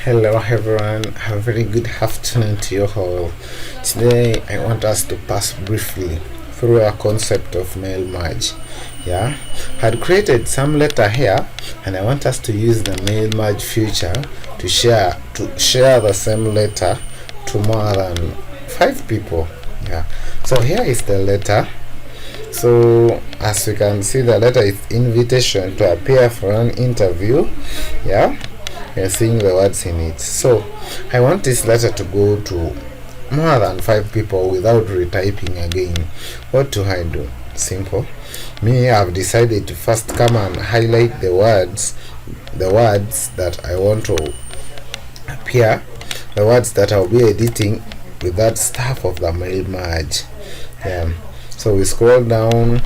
Hello everyone, a very good afternoon to you all. Today I want us to pass briefly through a concept of mail merge. I had created some letter here and I want us to use the mail merge feature to share the same letter to more than 5 people. So here is the letter. So as you can see, the letter is invitation to appear for an interview. You're seeing the words in it. So I want this letter to go to more than 5 people without retyping again. What do I do? Simple. I've decided to first come and highlight the words that I want to appear, the words that I'll be editing with that stuff of the mail merge. So we scroll down.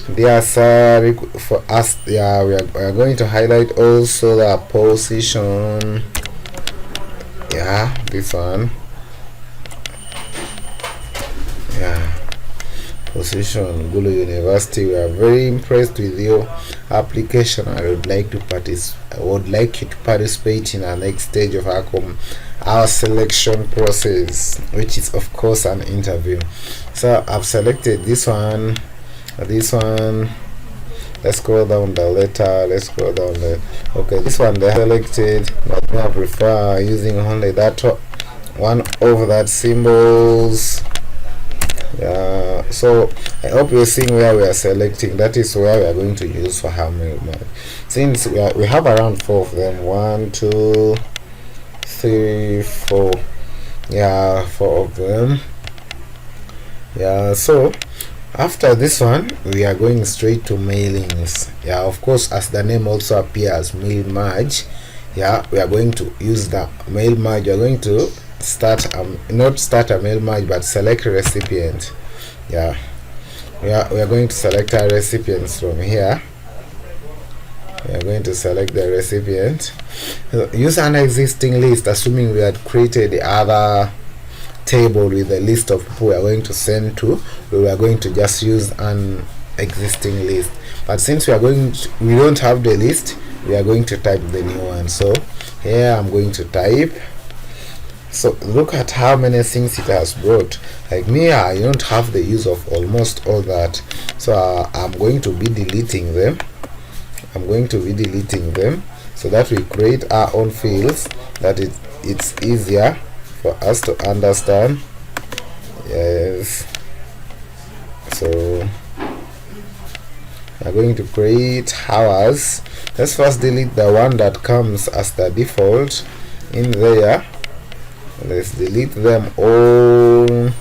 There's for us, we are going to highlight also the position. This one. Position, Gulu University. We are very impressed with your application. I would like you to participate in our next stage of our selection process, which is of course an interview. So I've selected this one. Let's scroll down the letter. Okay, this one they selected, but I prefer using only that one over that symbols. So I hope you're seeing where we are selecting. That is where we are going to use for our mail merge. Since we have around 4 of them. 1, 2, 3, 4. 4 of them. So after this one, we are going straight to mailings. Of course, as the name also appears, mail merge. We are going to use the mail merge. We are going to not start a mail merge, but select recipient. We are going to select our recipients from here. We are going to select the recipient. Use an existing list, assuming we had created the other table with a list of people we are going to send to. We are going to just use an existing list, but since we don't have the list, we are going to type the new one. So here I'm going to type. So look at how many things it has brought. Like me, I don't have the use of almost all that, so I'm going to be deleting them. So that we create our own fields, that it's easier for us to understand. So we're going to create ours. Let's first delete the one that comes as the default in there. Let's delete them all.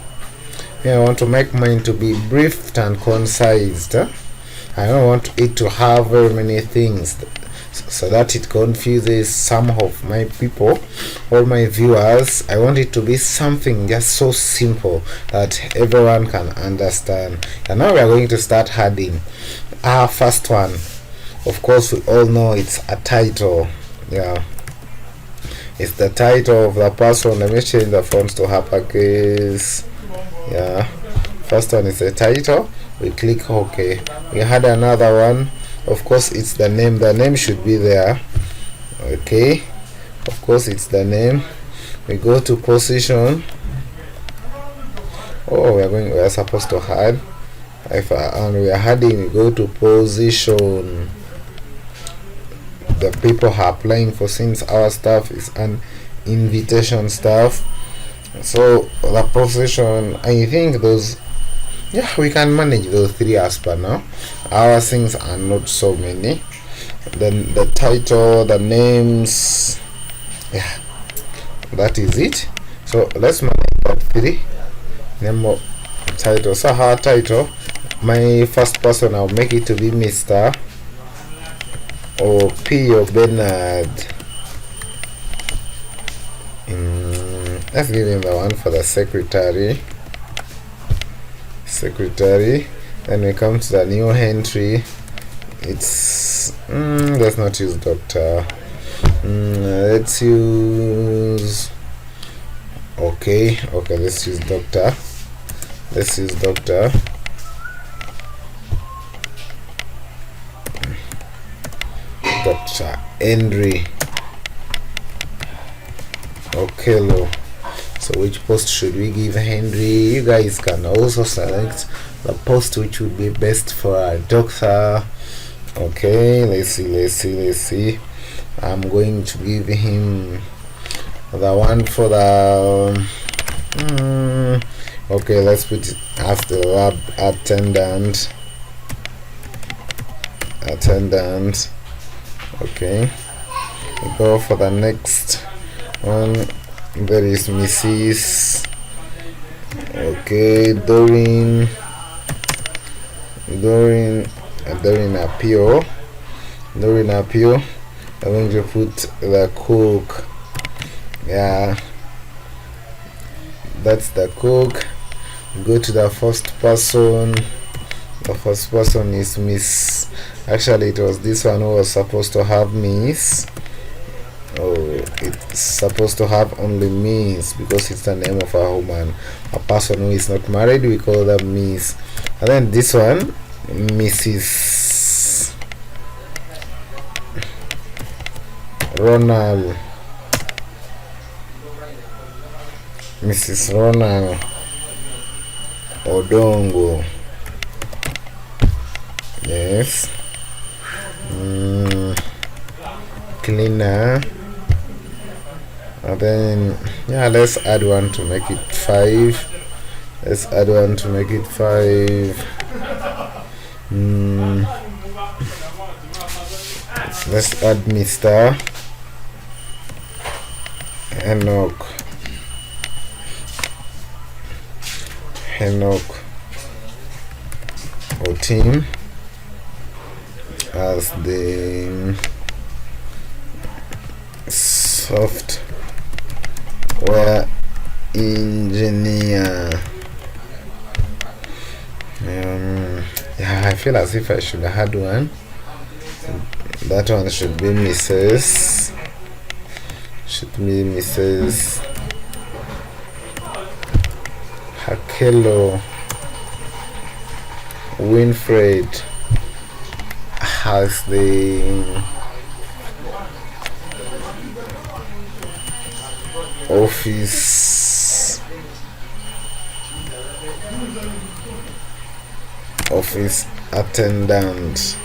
I want to make mine to be brief and concise. I don't want it to have very many things so that it confuses some of my people or my viewers. I want it to be something just so simple that everyone can understand. And now we are going to start adding our first one. Of course, we all know it's a title. It's the title of the person. Let me change the fonts to uppercase. First one is the title. We click OK. We had another one. Of course, it's the name. The name should be there. Okay. Of course, it's the name. We go to position. We are supposed to add. And we are adding. We go to position. The people are applying for, since our stuff is an invitation stuff. So the position, I think those, we can manage those 3 as per now. Our things are not so many. Then the title, the names, that is it. So let's manage that 3. Name of title. So our title, my first person, I'll make it to be Mr. or P or Bernard. Let's give him the one for the secretary. Then we come to the new entry. It's let's not use doctor. Let's use let's use doctor. Dr. Henry. Hakelo. So which post should we give Henry? You guys can also select the post which would be best for our doctor. Okay, let's see. I'm going to give him the one for the okay, let's put it after lab attendant. Okay, we go for the next one. There is Mrs. Okay, Doreen Apio. I'm going to put the cook. Yeah, that's the cook. Go to the first person. The first person is Miss. Actually, it was this one who was supposed to have Miss. Oh, it's supposed to have only Miss because it's the name of a woman. A person who is not married, we call them Miss. And then this one, Mrs. Ronald. Mrs. Ronald Odongo. Yes. Cleaner. And then yeah, let's add one to make it 5. Let's add one to make it 5. Let's add Mr. Enoch Otim as the software engineer. Yeah, I feel as if I should have had one. That one should be Mrs. Hakelo Winfred has the office attendant.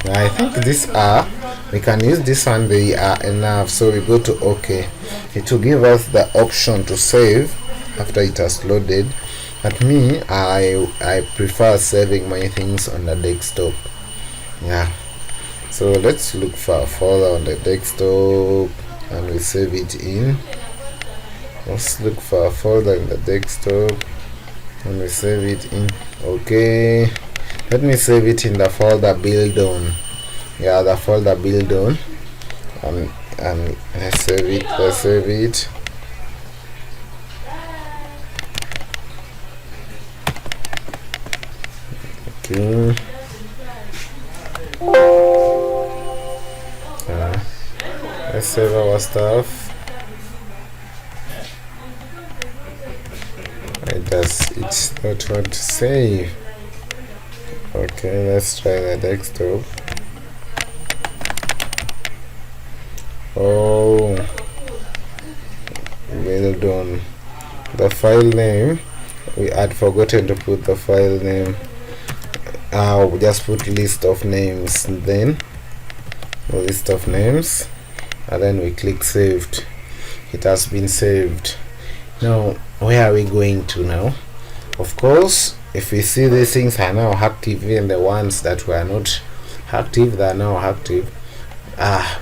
I think these are, we can use this one, they are enough. So we go to OK. It will give us the option to save after it has loaded. But me, I prefer saving my things on the desktop. Yeah, so let's look for a folder on the desktop and we save it in. Let's look for a folder in the desktop and we save it in. Okay, let me save it in the folder build on. Yeah, the folder build on, and let's save it. Okay. Let's save our stuff. Why does it not want to save? Okay, let's try the desktop. Oh, well done. The file name, we had forgotten to put the file name. We just put list of names, then list of names, and then we click saved. It has been saved. Now where are we going to now? Of course, if we see these things are now active, even the ones that were not active, they are now active.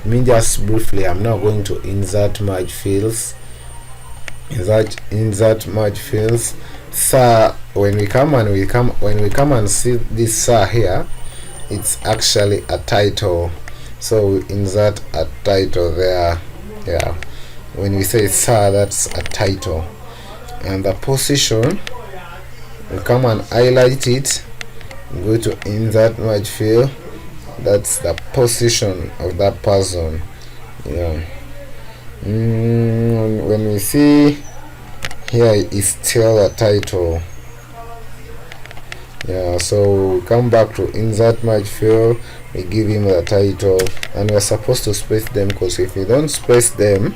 Me just briefly, I'm now going to insert merge fields. Insert merge fields. Sir, when we come and see this sir here, it's actually a title. So we insert a title there. Yeah, when we say sir, that's a title. And the position, we come and highlight it, go to insert merge field. That's the position of that person. Yeah. When we see here is still a title. Yeah, so we come back to insert merge field, we give him the title, and we're supposed to space them, because if we don't space them,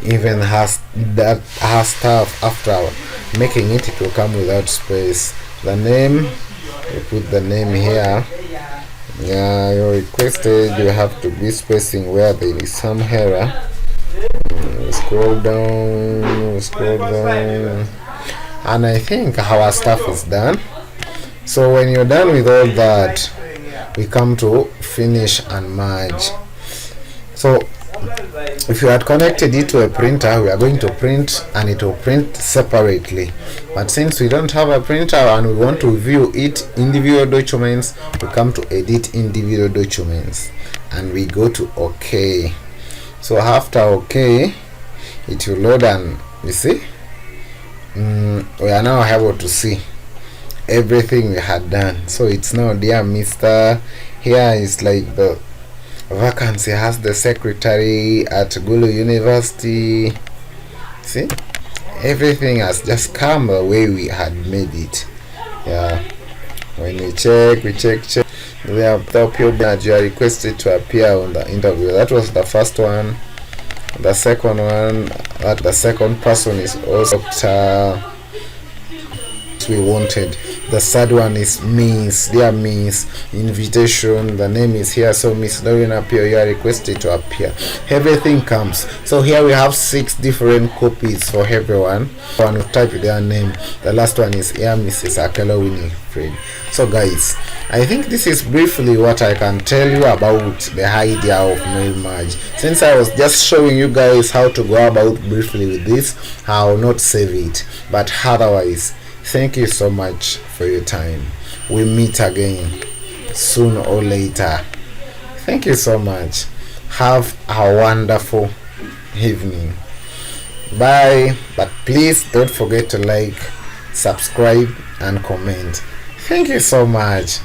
even has that her stuff. After making it, it will come without space. The name, you put the name here. Yeah, you requested, you have to be spacing where there is some error. Scroll down, and I think our stuff is done. So when you're done with all that, we come to finish and merge. So if you had connected it to a printer, we are going to print and it will print separately. But since we don't have a printer and we want to view it individual documents, we come to edit individual documents and we go to OK. So after OK, it will load, and you see we are now able to see everything we had done. So it's now dear Mr. Here is like the vacancy has the secretary at Gulu University. See, everything has just come the way we had made it. Yeah, when we check, we have the people that you are requested to appear on the interview. That was the first one. The second one, that the second person is also we wanted. The third one is Miss, dear Miss, invitation, the name is here. So Miss Doreen appear, you are requested to appear. Everything comes. So here we have 6 different copies for everyone. One will type their name. The last one is here Mrs. Akelo Winifred. So guys, I think this is briefly what I can tell you about the idea of mail merge. Since I was just showing you guys how to go about briefly with this, I will not save it, but otherwise, thank you so much for your time. We meet again soon or later. Thank you so much. Have a wonderful evening. Bye. But please don't forget to like, subscribe and comment. Thank you so much.